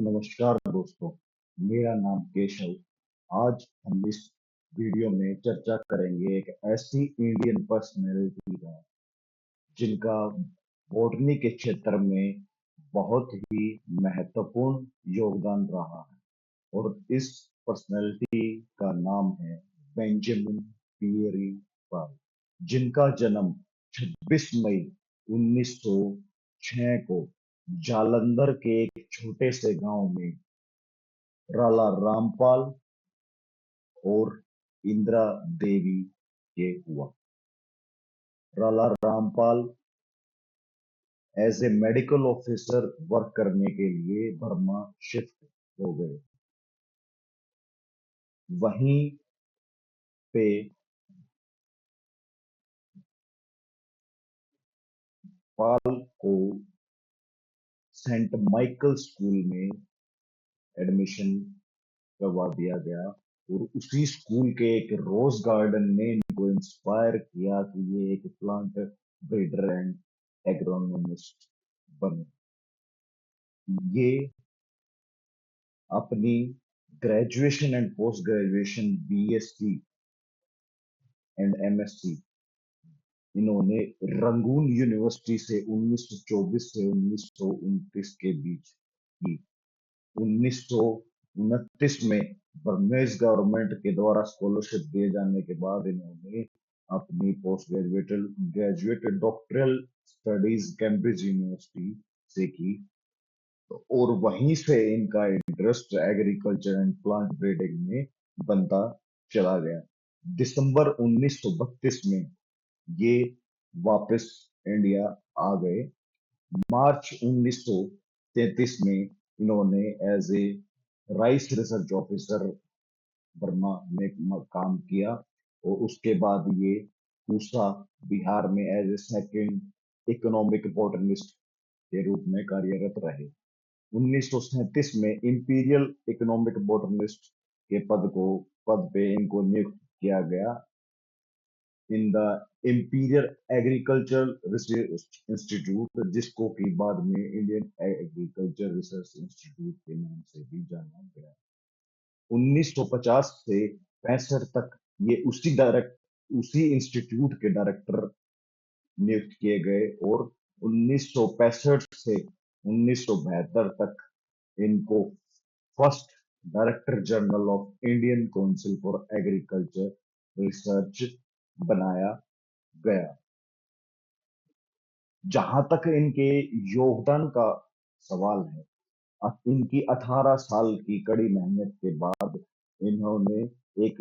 नमस्कार दोस्तों, मेरा नाम केशव। आज हम इस वीडियो में चर्चा करेंगे एक ऐसी इंडियन पर्सनैलिटी का जिनका बॉटनी के क्षेत्र में बहुत ही महत्वपूर्ण योगदान रहा है। और इस पर्सनैलिटी का नाम है बेंजामिन पियरी पाल, जिनका जन्म 26 मई 1906 को जालंधर के एक छोटे से गांव में राला रामपाल और इंदिरा देवी के हुआ। राला Rampal as a medical officer work करने के लिए बर्मा शिफ्ट हो गए। वहीं पे पाल को सेंट माइकल स्कूल में एडमिशन करवा दिया गया और उसी स्कूल के एक रोज गार्डन ने इनको इंस्पायर किया कि ये एक प्लांट ब्रीडर एंड एग्रोनोमिस्ट बने। ये अपनी graduation and post graduation BSc and MSc इन्होंने रंगून यूनिवर्सिटी से 1924 से 1929 के बीच की। 1929 में बर्मेज गवर्नमेंट के द्वारा स्कॉलरशिप दिए जाने के बाद इन्होंने अपनी post graduate doctoral studies Cambridge university से की। और वहीं से इनका interest agriculture and plant breeding में बनता चला गया। दिसंबर 1932 में ये वापस इंडिया आ गए। मार्च 1933 में इन्होंने as a rice research officer Burma में काम किया और उसके बाद ये पूसा बिहार में as a second economic botanist के रूप में कार्यरत रहे। 1937 में इंपीरियल इकोनॉमिक बॉटनिस्ट के पद पे इनको नियुक्त किया गया in the imperial agriculture research institute, जिसको कि बाद में इंडियन एग्रीकल्चर रिसर्च इंस्टीट्यूट के नाम से भी जाना गया। 1950 से 65 तक ये उसी इंस्टीट्यूट के डायरेक्टर नियुक्त किए गए और 1965 से 1972 तक इनको first director general of Indian council for agriculture research बनाया गया। जहां तक इनके योगदान का सवाल है, इनकी 18 साल की कड़ी मेहनत के बाद इन्होंने एक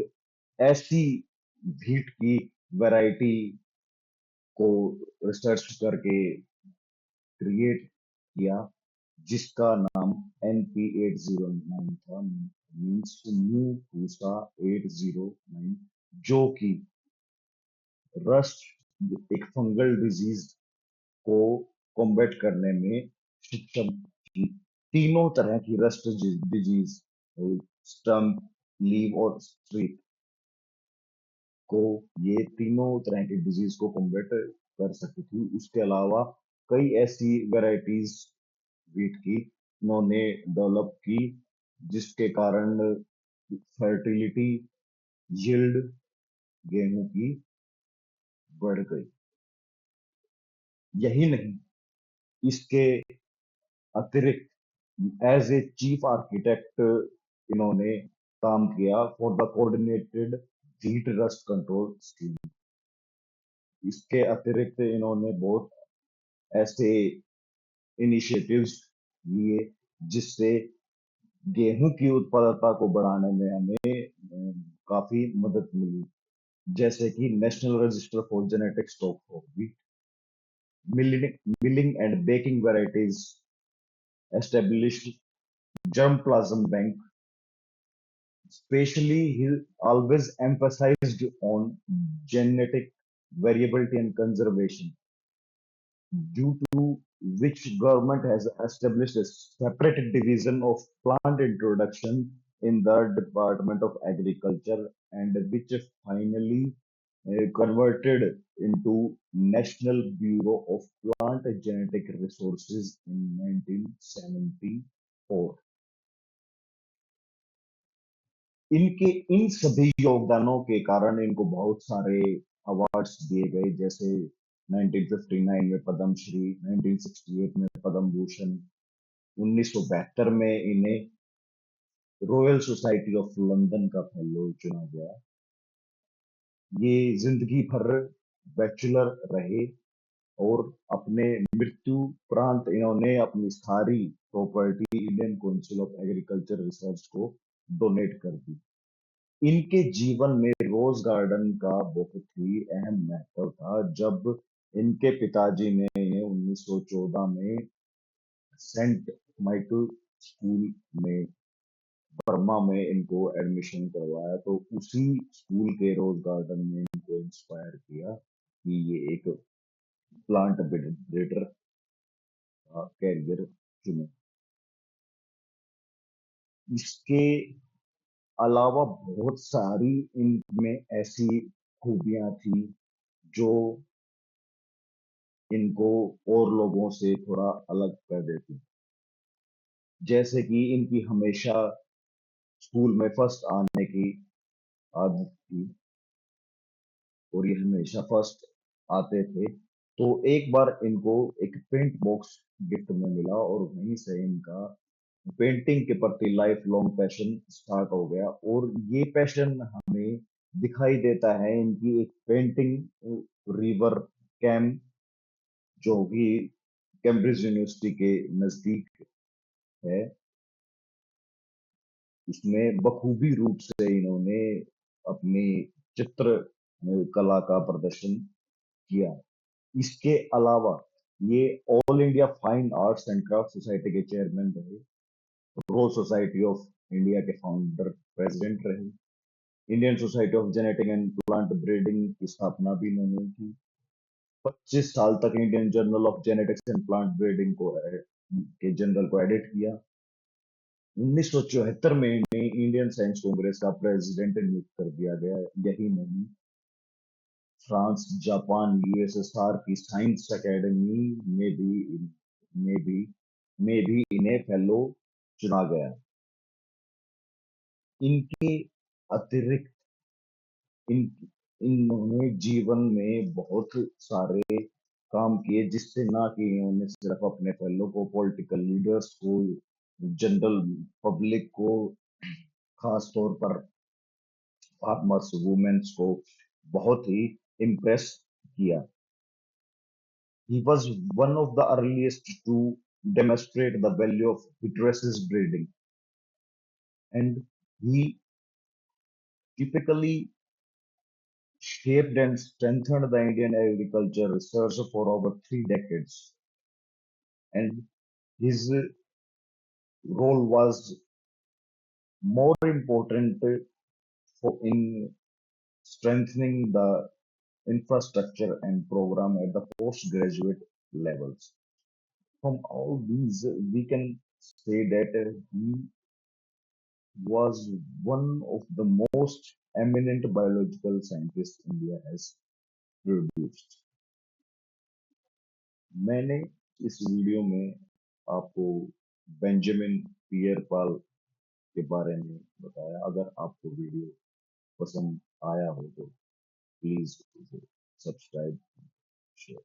ऐसी व्हीट की वैरायटी को रिसर्च करके क्रिएट किया जिसका नाम NP809 था, मीन्स न्यू पूसा 809, जो कि रस्ट एक फंगल डिजीज को कॉम्बैट करने में सक्षम थी। तीनों तरह की रस्ट डिजीज, स्टम्प, लीव और स्ट्रीक को, ये तीनों तरह की डिजीज को कॉम्बैट कर सकती थी। उसके अलावा कई ऐसी वेराइटीज वीट की उन्होंने डेवलप की जिसके कारण फर्टिलिटी, यील्ड गेहूं की बढ़ गई। यही नहीं, इसके अतिरिक्त एज ए चीफ आर्किटेक्ट इन्होंने काम किया for the coordinated heat rust control scheme. इसके अतिरिक्त इन्होंने बहुत ऐसे इनिशिएटिव्स लिए जिससे गेहूं की उत्पादकता को बढ़ाने में हमें काफी मदद मिली, जैसे कि national register for genetic stock of wheat, milling and baking varieties established, germplasm bank. Especially, he always emphasized on genetic variability and conservation, due to which government has established a separate division of plant introduction in the Department of Agriculture, and which finally converted into National Bureau of Plant Genetic Resources in 1974. इनके इन सभी योगदानों के कारण इनको बहुत सारे awards दिए गए, जैसे 1959 में पद्मश्री, 1968 में पद्म भूषण, 1972 में इन्हें रॉयल सोसाइटी ऑफ लंदन का फेलो चुना गया। ये जिंदगी भर बैचलर रहे और अपने मृत्यु उपरांत इन्होंने अपनी सारी property Indian council of agriculture research को डोनेट कर दी। इनके जीवन में रोज गार्डन का बहुत ही अहम महत्व था। जब इनके पिताजी ने इन्हें 1914 में सेंट माइकल स्कूल में बर्मा में इनको एडमिशन करवाया, तो उसी स्कूल के रोज गार्डन ने इनको इंस्पायर किया कि ये एक प्लांट ब्रीडर का कैरियर चुने। इसके अलावा बहुत सारी इनमें ऐसी खूबियां थी जो इनको और लोगों से थोड़ा अलग कर देती। जैसे कि इनकी हमेशा स्कूल में फर्स्ट आने की आदत थी और ये हमेशा फर्स्ट आते थे। तो एक बार इनको एक पेंट बॉक्स गिफ्ट में मिला और वहीं से इनका पेंटिंग के प्रति लाइफ लॉन्ग पैशन स्टार्ट हो गया। और ये पैशन हमें दिखाई देता है इनकी एक पेंटिंग रिवर कैम, जो कि कैम्ब्रिज यूनिवर्सिटी के नजदीक है। इसमें बखूबी रूप से इन्होंने अपनी चित्र कला का प्रदर्शन किया। इसके अलावा ये all India fine arts and craft society के चेयरमैन रहे, रॉयल सोसाइटी ऑफ इंडिया के फाउंडर प्रेसिडेंट रहे, Indian society of genetic and plant breeding की स्थापना भी इन्होंने की। 25 साल तक Indian journal of genetics and plant breeding के जनरल को एडिट किया। 1974 में इन्हें इंडियन साइंस कांग्रेस का प्रेसिडेंट नियुक्त कर दिया गया। यही नहीं, फ्रांस, जापान, यूएसएसआर की साइंस एकेडमी में भी में भी इन्हें फेलो चुना गया। इनके अतिरिक्त इन इन्होंने जीवन में बहुत सारे काम किए, जिससे ना कि इन्होंने सिर्फ अपने फेलो को, पॉलिटिकल लीडर्स को, जनरल पब्लिक को, खास तौर पर फार्मर्स, वुमेन्स को बहुत ही इम्प्रेस किया। He was one of the earliest to demonstrate the value of heterosis breeding, and he typically shaped and strengthened the Indian agriculture research for over 3 decades. And his role was more important in strengthening the infrastructure and program at the postgraduate levels. From all these, we can say that he was one of the most eminent biological scientists India has produced. मैंने इस video में आपको Benjamin पियर पाल के बारे में बताया। अगर आपको वीडियो पसंद आया हो तो प्लीज सब्सक्राइब, शेयर।